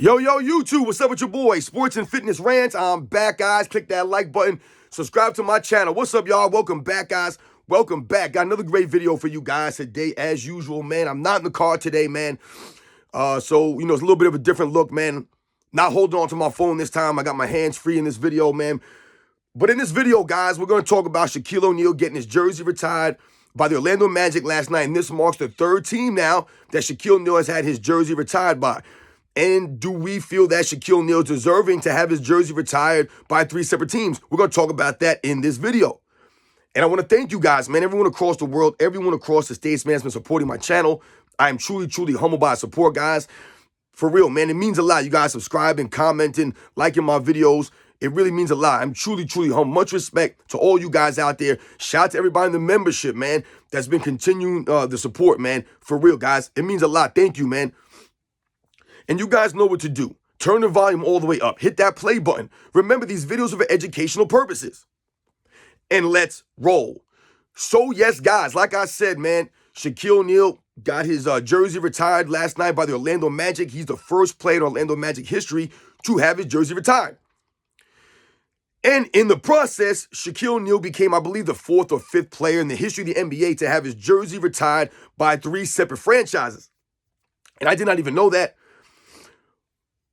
Yo, YouTube, what's up with your boy? Sports and Fitness Rants. I'm back, guys. Click that like button. Subscribe to my channel. What's up, y'all? Welcome back, guys. Welcome back. Got another great video for you guys today, as usual, man. I'm not in the car today, man. So, it's a little bit of a different look, man. Not holding on to my phone this time. I got my hands free in this video, man. But in this video, guys, we're going to talk about Shaquille O'Neal getting his jersey retired by the Orlando Magic last night. And this marks the third team now that Shaquille O'Neal has had his jersey retired by. And do we feel that Shaquille O'Neal is deserving to have his jersey retired by three separate teams? We're going to talk about that in this video. And I want to thank you guys, man. Everyone across the world, everyone across the states, man, has been supporting my channel. I am truly, truly humbled by support, guys. For real, man, it means a lot. You guys subscribing, commenting, liking my videos. It really means a lot. I'm truly, truly humble. Much respect to all you guys out there. Shout out to everybody in the membership, man, that's been continuing the support, man. For real, guys. It means a lot. Thank you, man. And you guys know what to do. Turn the volume all the way up. Hit that play button. Remember, these videos are for educational purposes. And let's roll. So, yes, guys, like I said, man, Shaquille O'Neal got his jersey retired last night by the Orlando Magic. He's the first player in Orlando Magic history to have his jersey retired. And in the process, Shaquille O'Neal became, I believe, the fourth or fifth player in the history of the NBA to have his jersey retired by three separate franchises. And I did not even know that.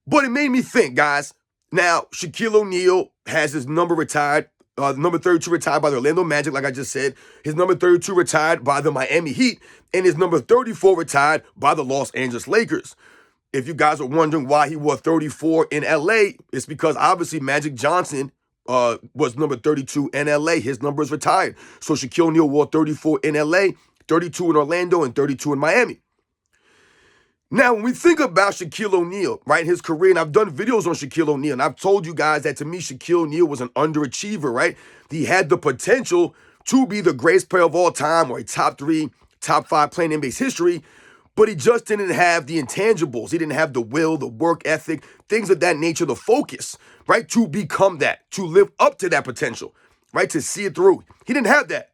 But it made me think, guys. Now, Shaquille O'Neal has his number retired, number 32 retired by the Orlando Magic, like I just said. His number 32 retired by the Miami Heat, and his number 34 retired by the Los Angeles Lakers. If you guys are wondering why he wore 34 in LA, it's because obviously Magic Johnson was number 32 in LA. His number is retired. So Shaquille O'Neal wore 34 in LA, 32 in Orlando, and 32 in Miami. Now, when we think about Shaquille O'Neal, right, his career, and I've done videos on Shaquille O'Neal, and I've told you guys that to me, Shaquille O'Neal was an underachiever, right? He had the potential to be the greatest player of all time or a top 3, top 5 player in NBA's history, but he just didn't have the intangibles. He didn't have the will, the work ethic, things of that nature, the focus, right, to become that, to live up to that potential, right, to see it through. He didn't have that.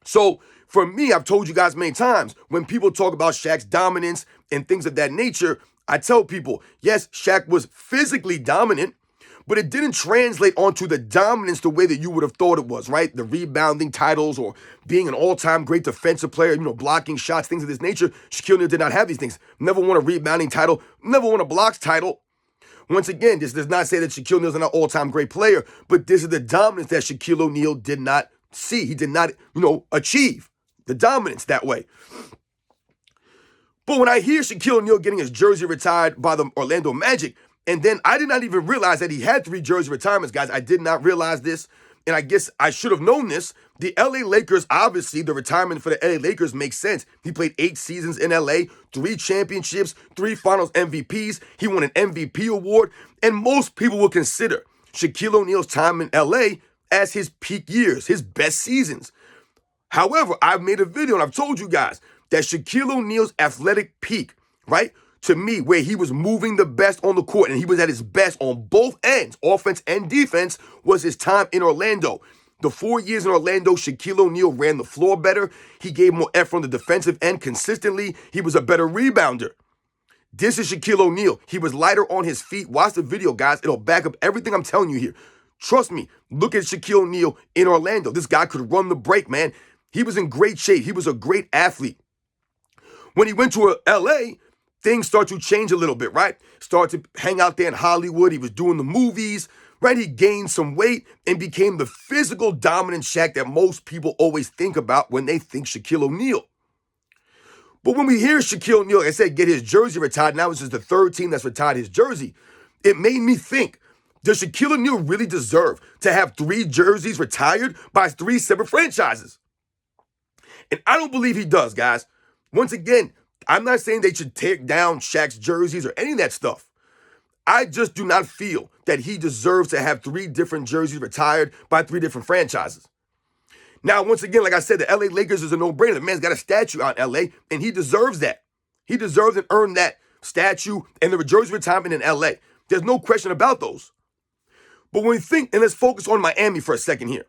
So, for me, I've told you guys many times, when people talk about Shaq's dominance and things of that nature, I tell people, yes, Shaq was physically dominant, but it didn't translate onto the dominance the way that you would have thought it was, right? The rebounding titles or being an all-time great defensive player, blocking shots, things of this nature. Shaquille O'Neal did not have these things. Never won a rebounding title, never won a blocks title. Once again, this does not say that Shaquille O'Neal is an all-time great player, but this is the dominance that Shaquille O'Neal did not see. He did not, achieve the dominance that way. But when I hear Shaquille O'Neal getting his jersey retired by the Orlando Magic, and then I did not even realize that he had 3 jersey retirements, guys. I did not realize this, and I guess I should have known this. The LA Lakers, obviously, the retirement for the LA Lakers makes sense. He played 8 seasons in LA, 3 championships, 3 finals MVPs. He won an MVP award, and most people will consider Shaquille O'Neal's time in LA as his peak years, his best seasons. However, I've made a video and I've told you guys that Shaquille O'Neal's athletic peak, right, to me, where he was moving the best on the court and he was at his best on both ends, offense and defense, was his time in Orlando. The 4 years in Orlando, Shaquille O'Neal ran the floor better. He gave more effort on the defensive end consistently. He was a better rebounder. This is Shaquille O'Neal. He was lighter on his feet. Watch the video, guys. It'll back up everything I'm telling you here. Trust me, look at Shaquille O'Neal in Orlando. This guy could run the break, man. He was in great shape. He was a great athlete. When he went to LA, things start to change a little bit, right? Started to hang out there in Hollywood. He was doing the movies, right? He gained some weight and became the physical dominant Shaq that most people always think about when they think Shaquille O'Neal. But when we hear Shaquille O'Neal, like I said, get his jersey retired, now this is the third team that's retired his jersey, it made me think, does Shaquille O'Neal really deserve to have 3 jerseys retired by 3 separate franchises? And I don't believe he does, guys. Once again, I'm not saying they should take down Shaq's jerseys or any of that stuff. I just do not feel that he deserves to have 3 different jerseys retired by 3 different franchises. Now, once again, like I said, the LA Lakers is a no-brainer. The man's got a statue out in LA, and he deserves that. He deserves and earned that statue and the jersey retirement in LA. There's no question about those. But when we think, and let's focus on Miami for a second here.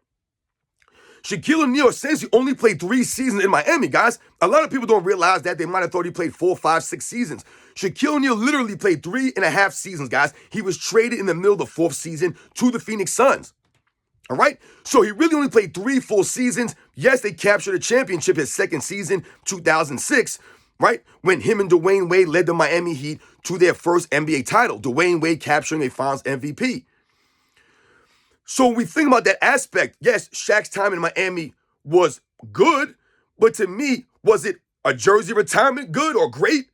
Shaquille O'Neal essentially only played 3 seasons in Miami, guys. A lot of people don't realize that. They might have thought he played 4, 5, 6 seasons. Shaquille O'Neal literally played 3.5 seasons, guys. He was traded in the middle of the 4th season to the Phoenix Suns. All right? So he really only played 3 full seasons. Yes, they captured a championship his second season, 2006, right? When him and Dwayne Wade led the Miami Heat to their first NBA title. Dwayne Wade capturing a Finals MVP. So when we think about that aspect, yes, Shaq's time in Miami was good, but to me, was it a jersey retirement good or great?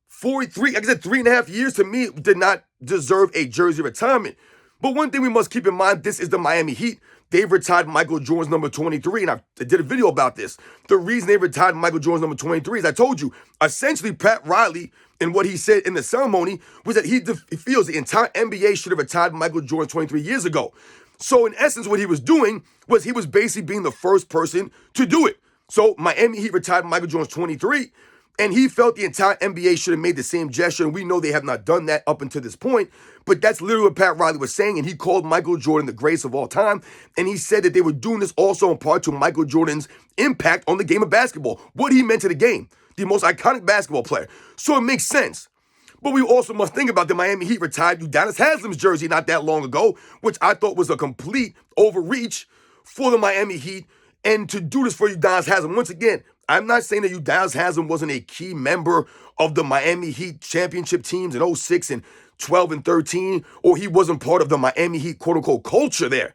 43, like I said, 3.5 years to me did not deserve a jersey retirement. But one thing we must keep in mind, this is the Miami Heat. They've retired Michael Jordan's number 23, and I did a video about this. The reason they retired Michael Jordan's number 23 is I told you, essentially Pat Riley, and what he said in the ceremony, was that he feels the entire NBA should have retired Michael Jordan 23 years ago. So in essence, what he was doing was he was basically being the first person to do it. So Miami Heat retired Michael Jordan's 23, and he felt the entire NBA should have made the same gesture, and we know they have not done that up until this point. But that's literally what Pat Riley was saying, and he called Michael Jordan the greatest of all time, and he said that they were doing this also in part to Michael Jordan's impact on the game of basketball, what he meant to the game, the most iconic basketball player. So it makes sense. But we also must think about the Miami Heat retired Udonis Haslem's jersey not that long ago, which I thought was a complete overreach for the Miami Heat. And to do this for Udonis Haslem, once again, I'm not saying that Udonis Haslem wasn't a key member of the Miami Heat championship teams in 06 and 12 and 13, or he wasn't part of the Miami Heat quote-unquote culture there.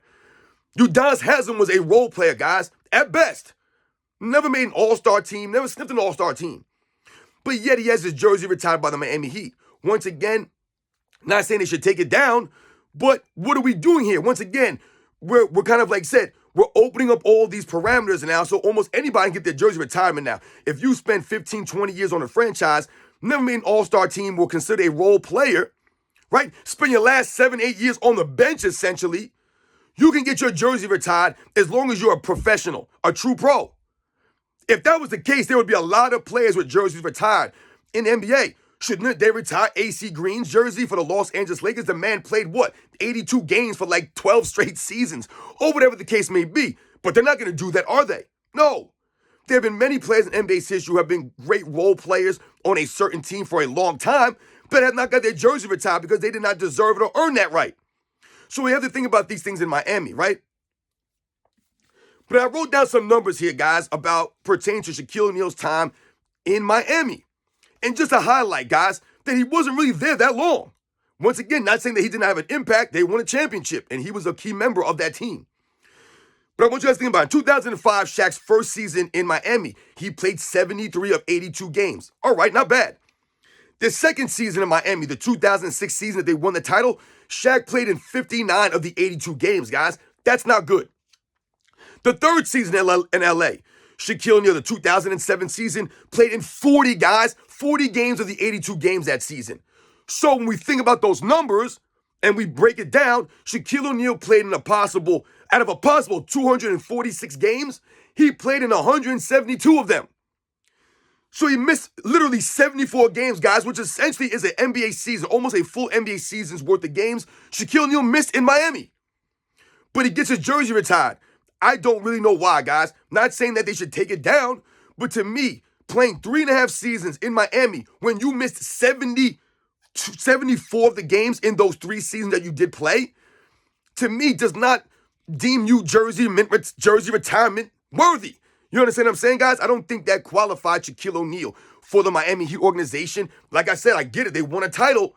Udonis Haslem was a role player, guys, at best. Never made an all-star team, never sniffed an all-star team. But yet he has his jersey retired by the Miami Heat. Once again, not saying they should take it down, but what are we doing here? Once again, we're kind of like said, we're opening up all these parameters now, so almost anybody can get their jersey retirement now. If you spend 15, 20 years on a franchise, never made an all-star team, will consider a role player, right? Spend your last 7, 8 years on the bench, essentially. You can get your jersey retired as long as you're a professional, a true pro. If that was the case, there would be a lot of players with jerseys retired in the NBA. Shouldn't they retire AC Green's jersey for the Los Angeles Lakers? The man played, 82 games for like 12 straight seasons, or whatever the case may be. But they're not going to do that, are they? No. There have been many players in NBA's history who have been great role players on a certain team for a long time, but have not got their jersey retired because they did not deserve it or earn that right. So we have to think about these things in Miami, right? But I wrote down some numbers here, guys, about pertaining to Shaquille O'Neal's time in Miami. And just to highlight, guys, that he wasn't really there that long. Once again, not saying that he didn't have an impact. They won a championship, and he was a key member of that team. But I want you guys to think about it. In 2005, Shaq's first season in Miami, he played 73 of 82 games. All right, not bad. The second season in Miami, the 2006 season that they won the title, Shaq played in 59 of the 82 games, guys. That's not good. The third season in LA, Shaquille O'Neal, the 2007 season, played in 40 games of the 82 games that season. So when we think about those numbers and we break it down, Shaquille O'Neal played out of a possible 246 games, he played in 172 of them. So he missed literally 74 games, guys, which essentially is an NBA season, almost a full NBA season's worth of games Shaquille O'Neal missed in Miami. But he gets his jersey retired. I don't really know why, guys. Not saying that they should take it down, but to me, playing 3.5 seasons in Miami when you missed 74 of the games in those 3 seasons that you did play, to me does not deem you jersey retirement worthy. You understand what I'm saying, guys? I don't think that qualified Shaquille O'Neal for the Miami Heat organization. Like I said, I get it. They won a title,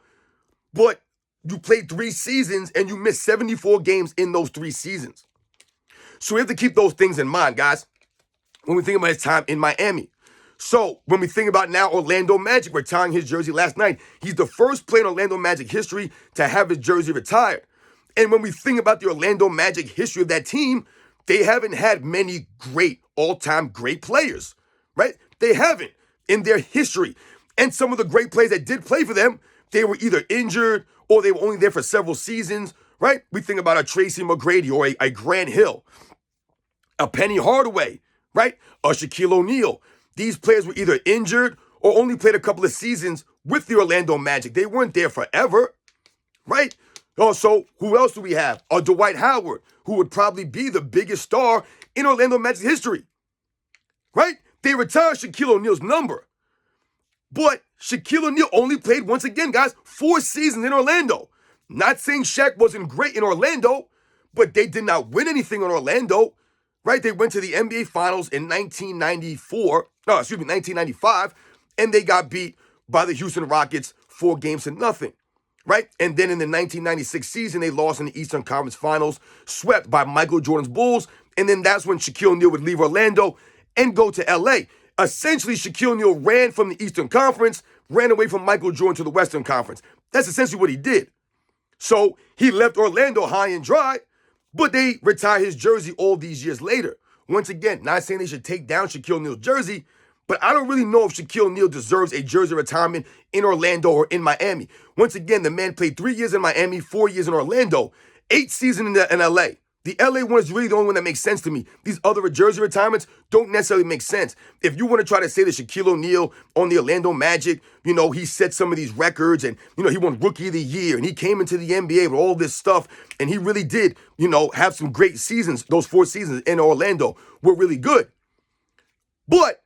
but you played 3 seasons and you missed 74 games in those 3 seasons. So we have to keep those things in mind, guys, when we think about his time in Miami. So when we think about now Orlando Magic retiring his jersey last night, he's the first player in Orlando Magic history to have his jersey retired. And when we think about the Orlando Magic history of that team, they haven't had many great, all-time great players, right? They haven't in their history. And some of the great players that did play for them, they were either injured or they were only there for several seasons, right? We think about a Tracy McGrady or a Grant Hill, a Penny Hardaway, right? A Shaquille O'Neal. These players were either injured or only played a couple of seasons with the Orlando Magic. They weren't there forever, right? Also, who else do we have? A Dwight Howard, who would probably be the biggest star in Orlando Magic's history, right? They retired Shaquille O'Neal's number. But Shaquille O'Neal only played, once again, guys, 4 seasons in Orlando. Not saying Shaq wasn't great in Orlando, but they did not win anything in Orlando, right? They went to the NBA Finals in 1995, and they got beat by the Houston Rockets 4-0, right? And then in the 1996 season, they lost in the Eastern Conference Finals, swept by Michael Jordan's Bulls, and then that's when Shaquille O'Neal would leave Orlando and go to LA. Essentially, Shaquille O'Neal ran from the Eastern Conference, ran away from Michael Jordan to the Western Conference. That's essentially what he did. So he left Orlando high and dry, but they retired his jersey all these years later. Once again, not saying they should take down Shaquille O'Neal's jersey, but I don't really know if Shaquille O'Neal deserves a jersey retirement in Orlando or in Miami. Once again, the man played 3 years in Miami, 4 years in Orlando, 8 seasons in LA. The LA one is really the only one that makes sense to me. These other jersey retirements don't necessarily make sense. If you want to try to say that Shaquille O'Neal on the Orlando Magic, he set some of these records and, he won Rookie of the Year and he came into the NBA with all this stuff and he really did, have some great seasons. Those 4 seasons in Orlando were really good. But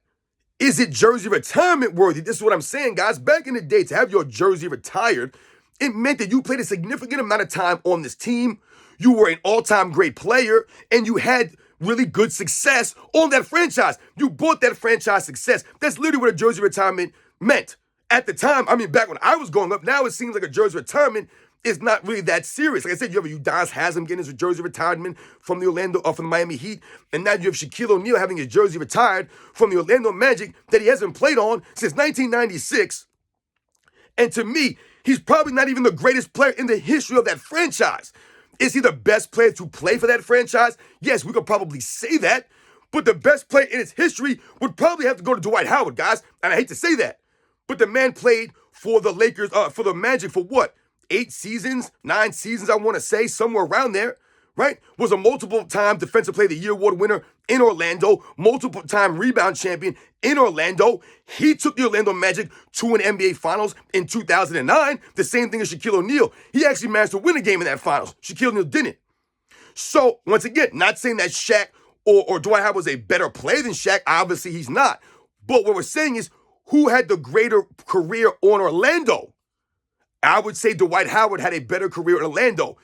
is it jersey retirement worthy? This is what I'm saying, guys. Back in the day, to have your jersey retired, it meant that you played a significant amount of time on this team. You were an all-time great player, and you had really good success on that franchise. You brought that franchise success. That's literally what a jersey retirement meant. At the time, back when I was growing up, now it seems like a jersey retirement is not really that serious. Like I said, you have Udonis Haslem getting his jersey retirement from the Miami Heat, and now you have Shaquille O'Neal having his jersey retired from the Orlando Magic that he hasn't played on since 1996. And to me, he's probably not even the greatest player in the history of that franchise. Is he the best player to play for that franchise? Yes, we could probably say that. But the best player in its history would probably have to go to Dwight Howard, guys. And I hate to say that. But the man played for the Lakers, for the Magic for what? 8 seasons, 9 seasons, I want to say, somewhere around there, right? Was a multiple-time Defensive Player of the Year award winner in Orlando, multiple-time rebound champion in Orlando. He took the Orlando Magic to an NBA Finals in 2009. The same thing as Shaquille O'Neal. He actually managed to win a game in that Finals. Shaquille O'Neal didn't. So, once again, not saying that Shaq or Dwight Howard was a better player than Shaq. Obviously, he's not. But what we're saying is, who had the greater career on Orlando? I would say Dwight Howard had a better career in Orlando.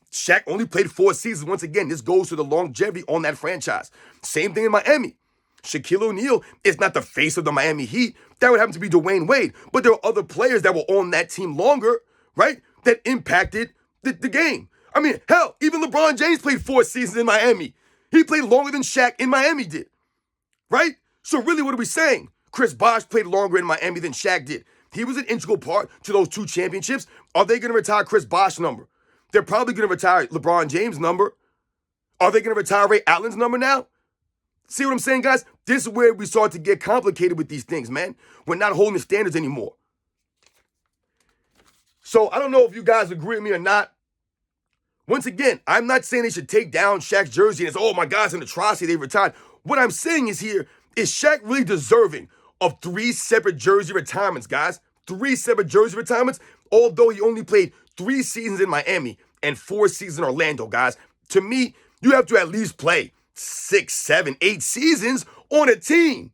Shaq only played 4 seasons. Once again, this goes to the longevity on that franchise. Same thing in Miami. Shaquille O'Neal is not the face of the Miami Heat. That would happen to be Dwayne Wade. But there are other players that were on that team longer, right, that impacted the game. Hell, even LeBron James played 4 seasons in Miami. He played longer than Shaq in Miami did, right? So really, what are we saying? Chris Bosh played longer in Miami than Shaq did. He was an integral part to those 2 championships. Are they going to retire Chris Bosh's number? They're probably going to retire LeBron James' number. Are they going to retire Ray Allen's number now? See what I'm saying, guys? This is where we start to get complicated with these things, man. We're not holding the standards anymore. So I don't know if you guys agree with me or not. Once again, I'm not saying they should take down Shaq's jersey and it's, oh my God, it's an atrocity, they retired. What I'm saying is Shaq really deserving of 3 separate jersey retirements, guys? 3 separate jersey retirements, although he only played 3 seasons in Miami and 4 seasons in Orlando, guys. To me, you have to at least play 6, 7, 8 seasons on a team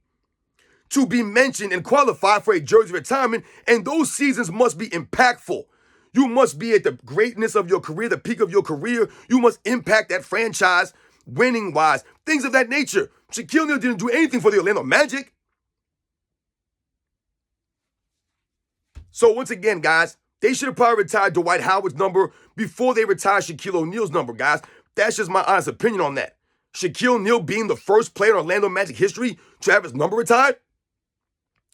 to be mentioned and qualify for a jersey retirement, and those seasons must be impactful. You must be at the greatness of your career, the peak of your career. You must impact that franchise winning-wise, things of that nature. Shaquille O'Neal didn't do anything for the Orlando Magic. So once again, guys, they should have probably retired Dwight Howard's number before they retired Shaquille O'Neal's number, guys. That's just my honest opinion on that. Shaquille O'Neal being the first player in Orlando Magic history to have his number retired?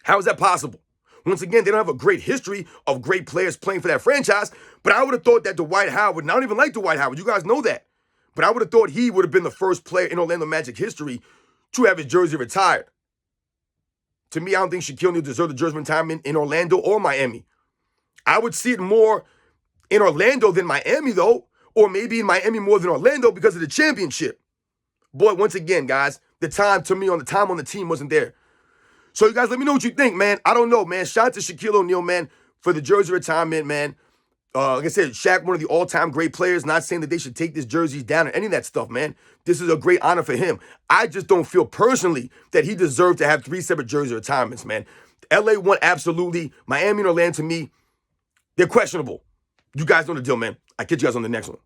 How is that possible? Once again, they don't have a great history of great players playing for that franchise, but I would have thought that Dwight Howard, and I don't even like Dwight Howard, you guys know that, but I would have thought he would have been the first player in Orlando Magic history to have his jersey retired. To me, I don't think Shaquille O'Neal deserved the jersey retirement in Orlando or Miami. I would see it more in Orlando than Miami, though, or maybe in Miami more than Orlando because of the championship. But once again, guys, the time on the team wasn't there. So you guys let me know what you think, man. I don't know, man. Shout out to Shaquille O'Neal, man, for the jersey retirement, man. Like I said, Shaq, one of the all-time great players, not saying that they should take this jerseys down or any of that stuff, man. This is a great honor for him. I just don't feel personally that he deserved to have 3 separate jersey retirements, man. LA one, absolutely. Miami and Orlando, to me, they're questionable. You guys know the deal, man. I'll catch you guys on the next one.